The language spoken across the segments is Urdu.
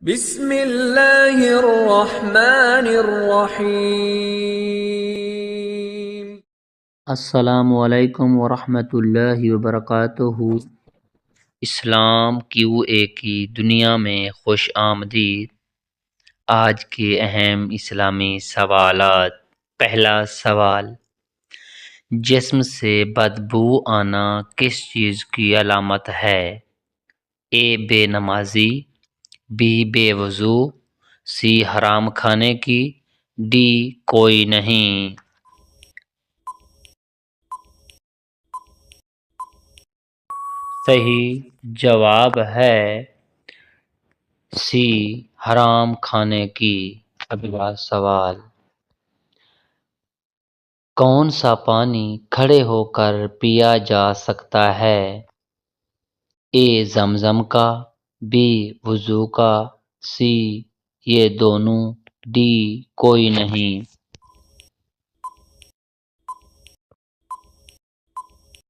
بسم اللہ الرحمن الرحیم۔ السلام علیکم ورحمۃ اللہ وبرکاتہ۔ اسلام کیو اے کی دنیا میں خوش آمدید۔ آج کے اہم اسلامی سوالات۔ پہلا سوال، جسم سے بدبو آنا کس چیز کی علامت ہے؟ اے بے نمازی، بی بے وضو، سی حرام کھانے کی، ڈی کوئی نہیں۔ صحیح جواب ہے سی حرام کھانے کی۔ اگلا سوال، کون سا پانی کھڑے ہو کر پیا جا سکتا ہے؟ اے زمزم کا، بی وضو کا، سی یہ دونوں، ڈی کوئی نہیں۔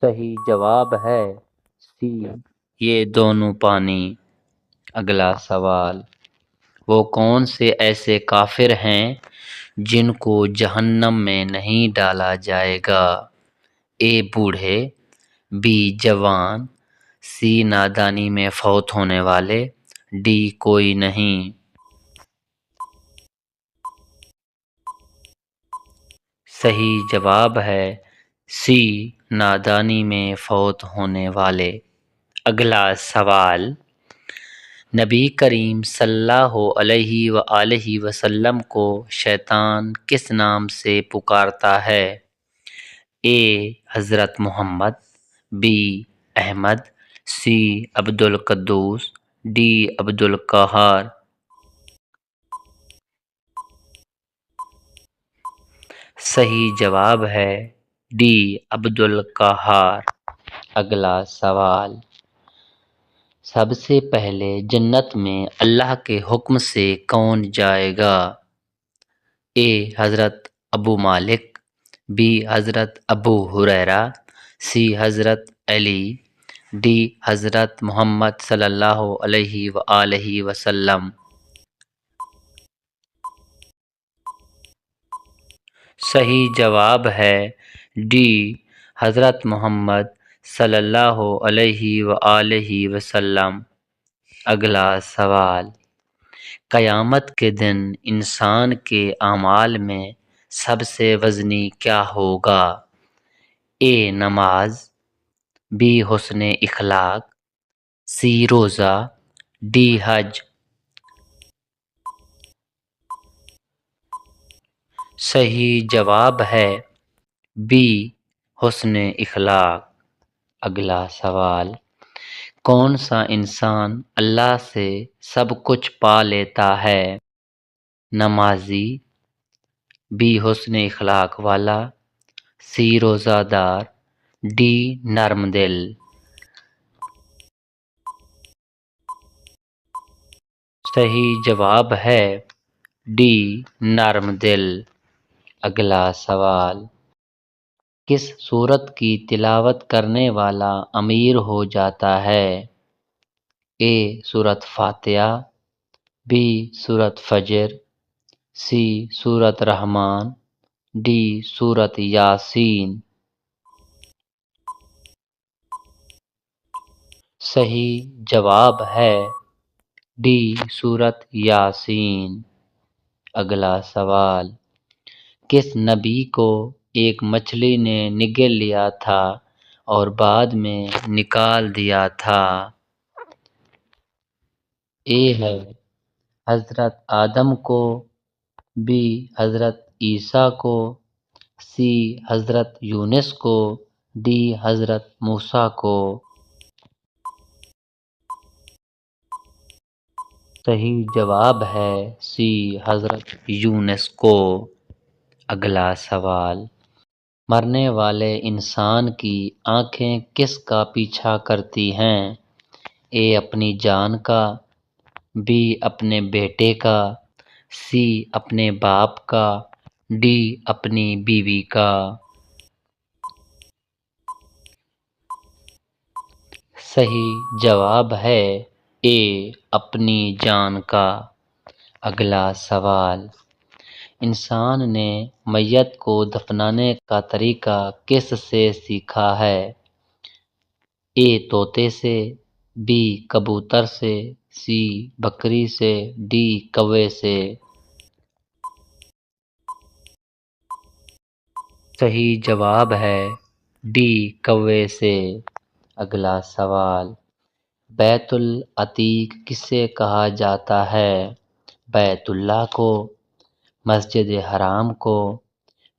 صحیح جواب ہے سی یہ دونوں پانی۔ اگلا سوال، وہ کون سے ایسے کافر ہیں جن کو جہنم میں نہیں ڈالا جائے گا؟ اے بوڑھے، بی جوان، سی نادانی میں فوت ہونے والے، ڈی کوئی نہیں۔ صحیح جواب ہے سی نادانی میں فوت ہونے والے۔ اگلا سوال، نبی کریم صلی اللہ علیہ وآلہ وسلم کو شیطان کس نام سے پکارتا ہے؟ اے حضرت محمد، be Ahmad, C Abdul Quddus, D عبد القہار۔ صحیح جواب ہے ڈی عبد القہار۔ اگلا سوال، سب سے پہلے جنت میں اللہ کے حکم سے کون جائے گا؟ اے حضرت ابو مالک، بی حضرت ابو ہریرہ، سی حضرت علی، ڈی حضرت محمد صلی اللہ علیہ وآلہ وسلم۔ صحیح جواب ہے ڈی حضرت محمد صلی اللہ علیہ وآلہ وسلم۔ اگلا سوال، قیامت کے دن انسان کے اعمال میں سب سے وزنی کیا ہوگا؟ اے نماز، بی حسن اخلاق، سی روزہ، ڈی حج۔ صحیح جواب ہے بی حسن اخلاق۔ اگلا سوال، کون سا انسان اللہ سے سب کچھ پا لیتا ہے؟ نمازی، بی حسن اخلاق والا، سی روزہ دار، ڈی نرم دل۔ صحیح جواب ہے ڈی نرم دل۔ اگلا سوال، کس سورت کی تلاوت کرنے والا امیر ہو جاتا ہے؟ اے سورت فاتحہ، بی سورت فجر، سی سورت رحمان، ڈی سورت یاسین۔ صحیح جواب ہے ڈی سورت یاسین۔ اگلا سوال، کس نبی کو ایک مچھلی نے نگل لیا تھا اور بعد میں نکال دیا تھا؟ اے ہے حضرت آدم کو، بی حضرت عیسیٰ کو، سی حضرت یونس کو، ڈی حضرت موسیٰ کو۔ صحیح جواب ہے سی حضرت یونس کو۔ اگلا سوال، مرنے والے انسان کی آنکھیں کس کا پیچھا کرتی ہیں؟ اے اپنی جان کا، بی اپنے بیٹے کا، سی اپنے باپ کا، ڈی اپنی بیوی کا۔ صحیح جواب ہے اے اپنی جان کا اگلا سوال، انسان نے میت کو دفنانے کا طریقہ کس سے سیکھا ہے؟ اے طوطے سے، بی کبوتر سے، سی بکری سے، ڈی کوے سے۔ صحیح جواب ہے ڈی کوے سے۔ اگلا سوال، بیت العتیق کسے کہا جاتا ہے؟ بیت اللہ کو، مسجد حرام کو،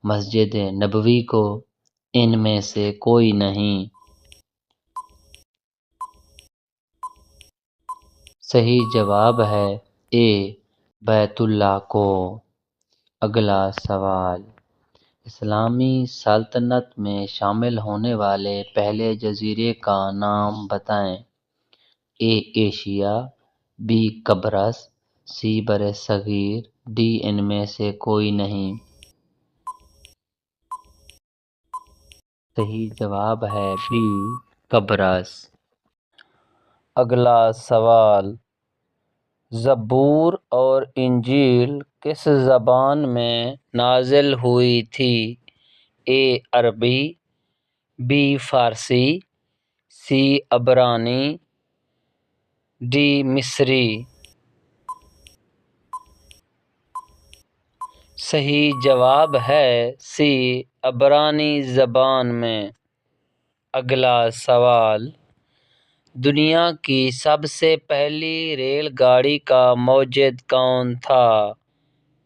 مسجد نبوی کو، ان میں سے کوئی نہیں۔ صحیح جواب ہے اے بیت اللہ کو۔ اگلا سوال، اسلامی سلطنت میں شامل ہونے والے پہلے جزیرے کا نام بتائیں۔ اے ایشیا، بی قبرص، سی برصغیر، ڈی ان میں سے کوئی نہیں۔ صحیح جواب ہے بی قبرص۔ اگلا سوال، زبور اور انجیل کس زبان میں نازل ہوئی تھی؟ اے عربی، بی فارسی، سی عبرانی، ڈی مصری۔ صحیح جواب ہے سی عبرانی زبان میں۔ اگلا سوال، دنیا کی سب سے پہلی ریل گاڑی کا موجد کون تھا؟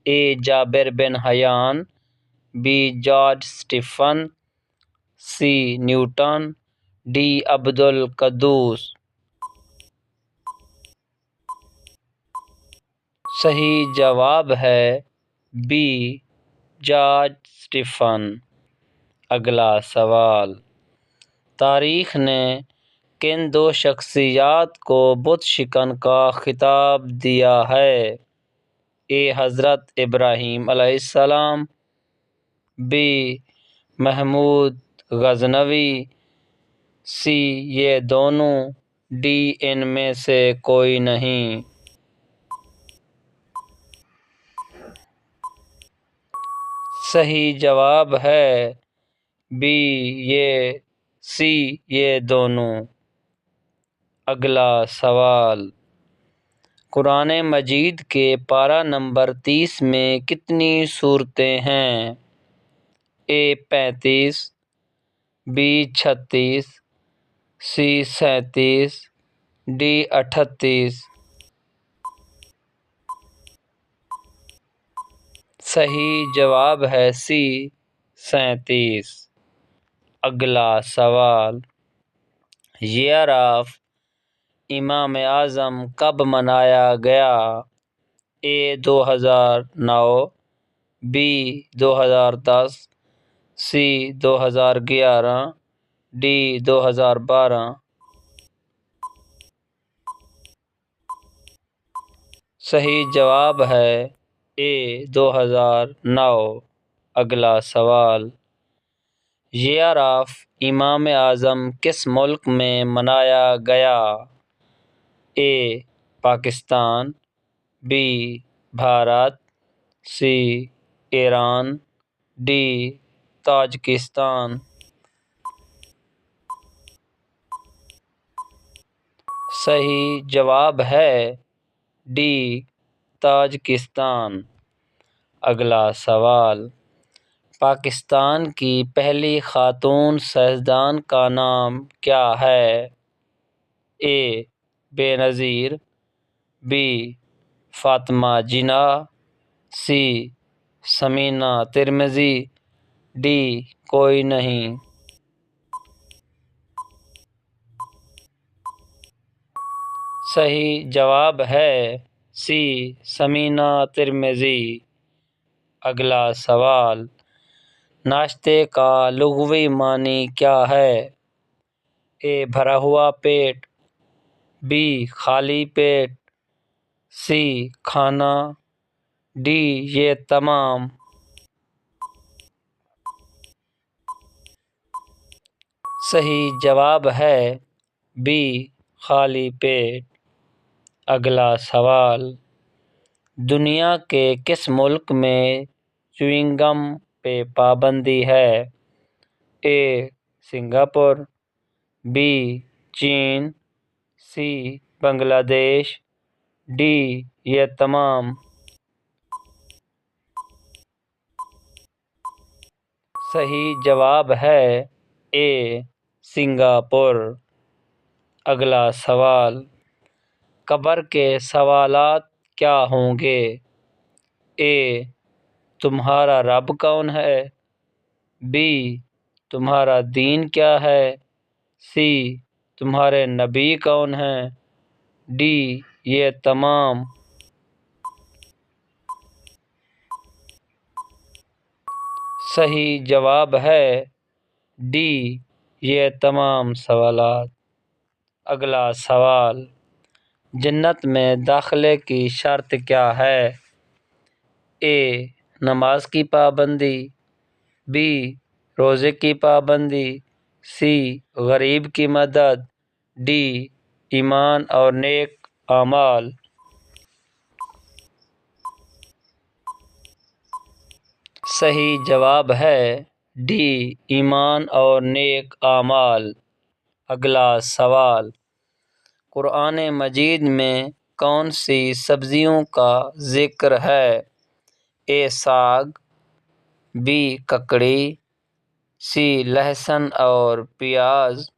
اے جابر بن حیان، B George Stephen, C Newton, D Abdul Quddus. صحیح جواب ہے بی جارج اسٹیفن۔ اگلا سوال، تاریخ نے کن دو شخصیات کو بت شکن کا خطاب دیا ہے؟ اے حضرت ابراہیم علیہ السلام، بی محمود غزنوی، سی یہ دونوں، ڈی ان میں سے کوئی نہیں۔ صحیح جواب ہے بی سی یہ دونوں۔ اگلا سوال، قرآن مجید کے پارہ نمبر 30 میں کتنی سورتیں ہیں؟ اے 35، بی 36، سی 37، ڈی 38۔ صحیح جواب ہے سی 37۔ اگلا سوال، ایئر آف امام اعظم کب منایا گیا؟ اے 2009، بی 2010، سی 2011، ڈی 2012۔ صحیح جواب ہے اے 2009۔ اگلا سوال، ایئر آف امام اعظم کس ملک میں منایا گیا؟ A Pakistan, B Bharat, C Iran, D Tajikistan. صحیح جواب ہے ڈی تاجکستان۔ اگلا سوال، پاکستان کی پہلی خاتون سائنسدان کا نام کیا ہے؟ A Benazir, B Fatima Jinnah, C Samina Tirmizi, D کوئی نہیں۔ صحیح جواب ہے سی ثمینہ ترمذی۔ اگلا سوال، ناشتے کا لغوی معنی کیا ہے؟ اے بھرا ہوا پیٹ، بی خالی پیٹ، سی کھانا، ڈی یہ تمام۔ صحیح جواب ہے بی خالی پیٹ۔ اگلا سوال، دنیا کے کس ملک میں چیونگ گم پہ پابندی ہے؟ اے سنگاپور، بی چین، سی بنگلہ دیش، ڈی یہ تمام۔ صحیح جواب ہے اے سنگاپور۔ اگلا سوال، قبر کے سوالات کیا ہوں گے؟ اے تمہارا رب کون ہے، بی تمہارا دین کیا ہے، سی تمہارے نبی کون ہیں، ڈی یہ تمام۔ صحیح جواب ہے ڈی یہ تمام سوالات۔ اگلا سوال، جنت میں داخلے کی شرط کیا ہے؟ اے نماز کی پابندی، بی روزے کی پابندی، سی غریب کی مدد، ڈی ایمان اور نیک اعمال۔ صحیح جواب ہے ڈی ایمان اور نیک اعمال۔ اگلا سوال، قرآن مجید میں کون سی سبزیوں کا ذکر ہے؟ اے ساگ، بی ککڑی، سی لہسن اور پیاز،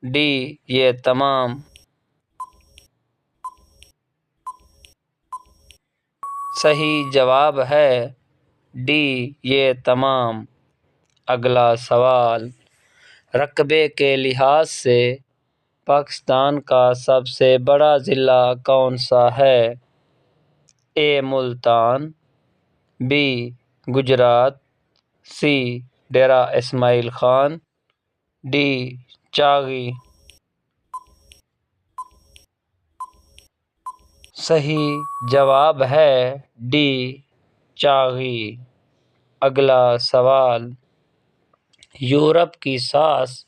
ڈی یہ تمام۔ صحیح جواب ہے ڈی یہ تمام۔ اگلا سوال، رقبے کے لحاظ سے پاکستان کا سب سے بڑا ضلع کون سا ہے؟ A Multan, B Gujrat, C Dera Ismail Khan, D Chagai. صحیح جواب ہے ڈی چاغی۔ اگلا سوال، یورپ کی ساس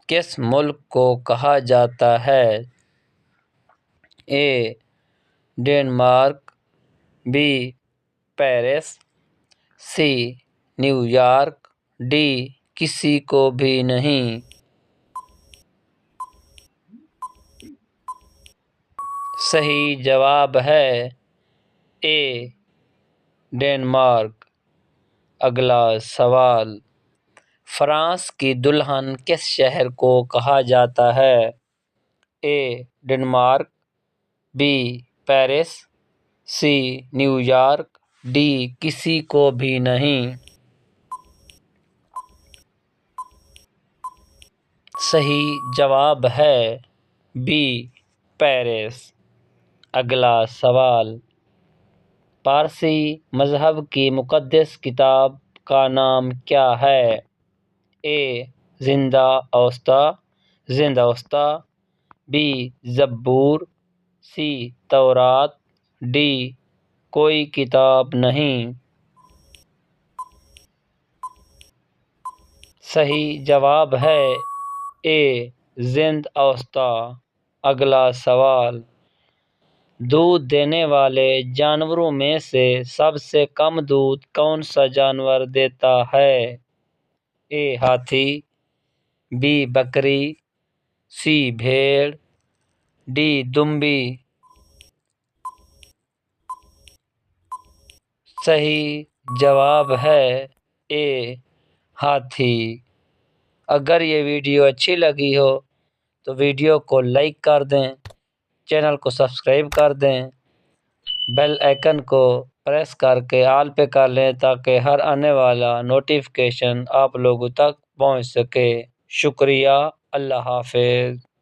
کس ملک کو کہا جاتا ہے؟ A Denmark, B Paris, C New York, D کسی کو بھی نہیں۔ صحیح جواب ہے اے ڈنمارک۔ اگلا سوال، فرانس کی دلہن کس شہر کو کہا جاتا ہے؟ A Denmark, B Paris, C New York, D کسی کو بھی نہیں۔ صحیح جواب ہے بی پیرس۔ اگلا سوال، پارسی مذہب کی مقدس کتاب کا نام کیا ہے؟ اے زند اوسطی، بی زبور، سی تورات، ڈی کوئی کتاب نہیں۔ صحیح جواب ہے اے زند اوسطی۔ اگلا سوال، دودھ دینے والے جانوروں میں سے سب سے کم دودھ کون سا جانور دیتا ہے؟ اے ہاتھی، بی بکری، سی بھیڑ، ڈی دمبی۔ صحیح جواب ہے اے ہاتھی۔ اگر یہ ویڈیو اچھی لگی ہو تو ویڈیو کو لائک کر دیں، چینل کو سبسکرائب کر دیں، بیل آئیکن کو پریس کر کے آل پہ کر لیں تاکہ ہر آنے والا نوٹیفیکیشن آپ لوگوں تک پہنچ سکے۔ شکریہ، اللہ حافظ۔